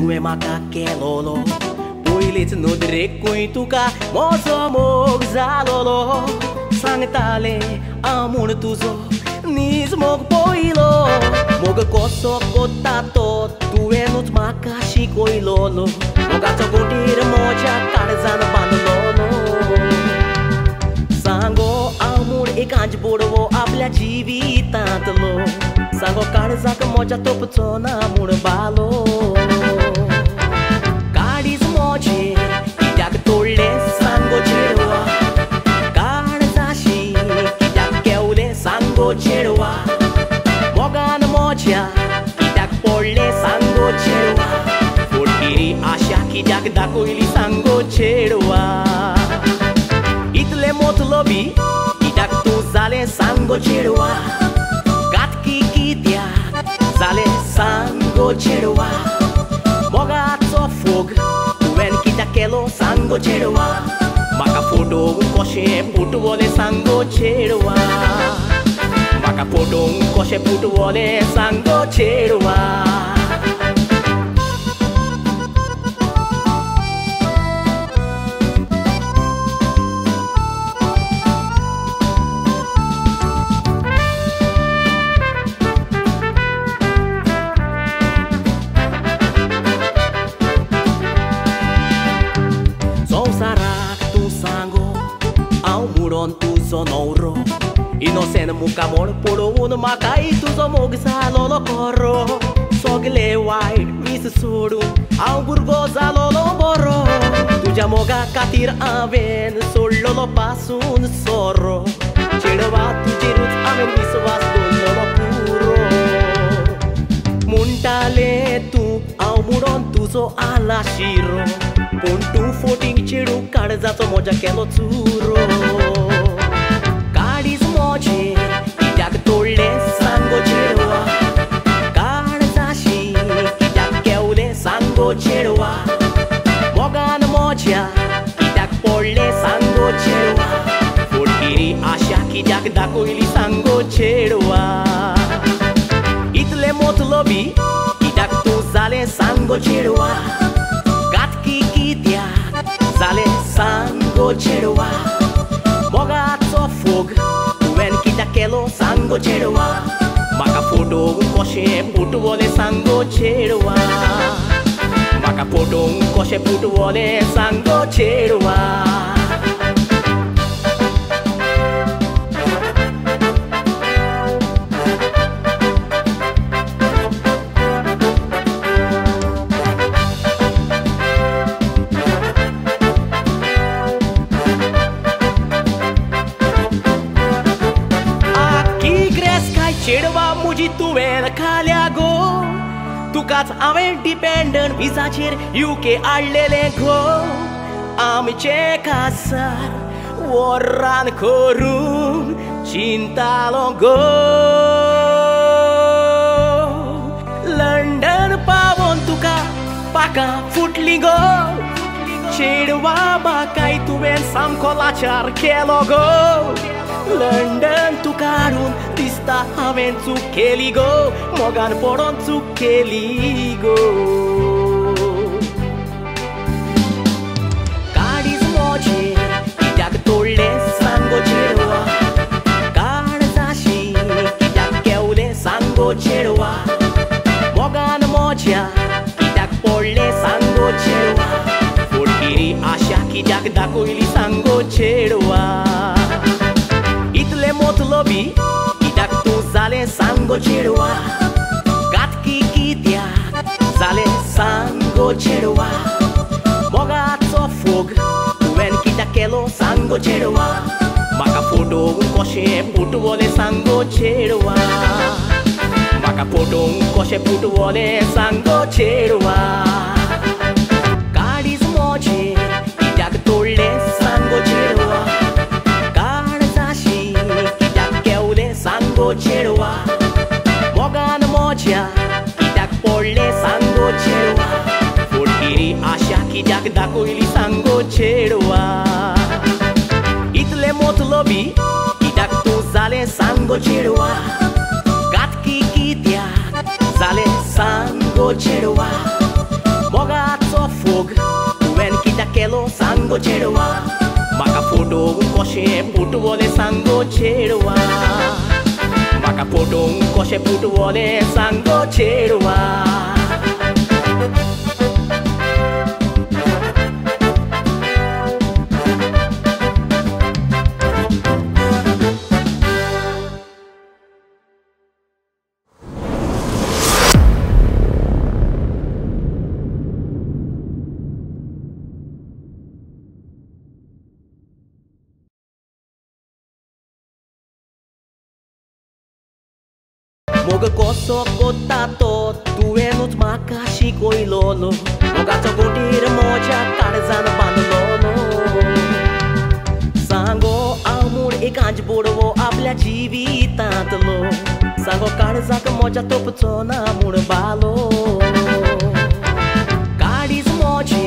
तुवें म्हाका केलोलो पयलींच नदरेक तुका म्हजो मोग जालोलो सांगताले हांव म्हूण तुजो नीज मोग पयलो मोग कसो कोत्ता तो तुवेंनूच म्हाका शिकयलोलो मोगाचो गोंडेर म्हज्या काळजान बांदलोलो सांगो हांव म्हूण एक आंज बोडवो आपल्या जिवितांतलो सांगो काळजाक म्हज्या तोपचो ना म्हूण बालो काळीज म्हजें कित्याक तोडलें सांगो चेडवा काळजाशी कित्याक केवलें सांगो चेडवा मोगान म्हज्या कित्याक पडलें सांगो चेडवा फोडगिरी आशा कित्याक दाखयली सांगो चेडवा इतलें मतलबी कित्याक तूं जालें सांगो चेडवा गातकी कित्याक जालें सांगो चेडवा मोगाचो फोग तुवें कित्याक केलो सांगो चेडवा म्हाका फोटोवंक कशें फुटवलें सांगो चेडवा म्हाका फोटोवंक कशें फुटवलें सांगो चेडवा तुजो नवरो इनोसेंट मुखामोड पडोवन म्हाकाय तुजो मोग जालोलो कोरो सगलें वायट मीस सोडून हांव भुरगो जालोलो बरो तुज्या मोगा खातीर हांवें सोडलोलो पासून सोरो चेडवा तुजेरूच हांवें विश्वास दवरलोलो पुरो म्हणटालें तूं हांव म्हणोन तुजो आला शिरो पूण तूं फोटींग चेडू काळजाचो म्हज्या केलो चुरो काळीज म्हजें कित्याक तोडलें सांगो चेडवा काळजाशी कित्याक केवलें सांगो चेडवा मोगान म्हज्या कित्याक पडलें सांगो चेडवा फोडगिरी आशा कित्याक दाखयली सांगो चेडवा इतलें मतलबी कित्याक तूं जालें सांगो चेडवा गातकी कित्याक जालें सांगो चेडवा मोगाचो फोग तुवें कित्याक केलो सांगो चेडवा म्हाका फोटोवंक कशें फुटवलें सांगो चेडवा म्हाका फोटोवंक कशें फुटवलें सांगो चेडवा चेडवा मुजी तुवें खाल्या गो तुकाच हांवें डिपेंडंट विजाचेर UK हाडलेलें गो आमचे कासार वरान करून चिंतालो गो लंडन पावोन तुका पाकां फुटली गो चेडवा म्हाकाय तुवें सामको लाचार केलो गो लंडन तुका हाडून दिसता हांवें चूक केली गो मोगान पडोन चूक केली गो काळीज म्हजें कित्याक तोडलें सांगो चेडवा काळजाशी कित्याक केवलें सांगो चेडवा मोगान म्हज्या कित्याक पडलें सांगो चेडवा फोडगिरी आशा कित्याक दाखयली सांगो चेडवा इतलें मतलबी कित्याक तूं जालें सांगो चेडवा गातकी कित्याक जालें सांगो चेडवा मोगाचो फोग तुवें कित्याक केलो सांगो चेडवा म्हाका फोटोवंक कशें फुटवलें सांगो चेडवा म्हाका फोटोवंक कशें फुटवलें सांगो चेडवा काळीज म्हजें कित्याक तोडलें सांगो चेडवा सांगो चेडवा मोगान म्हज्या कित्याक पडलें सांगो चेडवा फोडगिरी आशा कित्याक दाखयली सांगो चेडवा इतलें मतलबी कित्याक तूं जालें सांगो चेडवा गातकी कित्याक जालें सांगो चेडवा सांगो चेडवा म्हाका फोटोवंक कशें फुटबॉले सांगो चेडवा म्हाका फोटोवंक कशें फुटबॉले सांगो चेडवा Moga koso kotato, tuenut makashi koilolo Mogato godira moja karzana bandololo Sango amur ekanj bodvo आपल्या जीवितांतलो Sango काळजाक मोजा तोपचो ना म्हूण बालो काळीज मोजे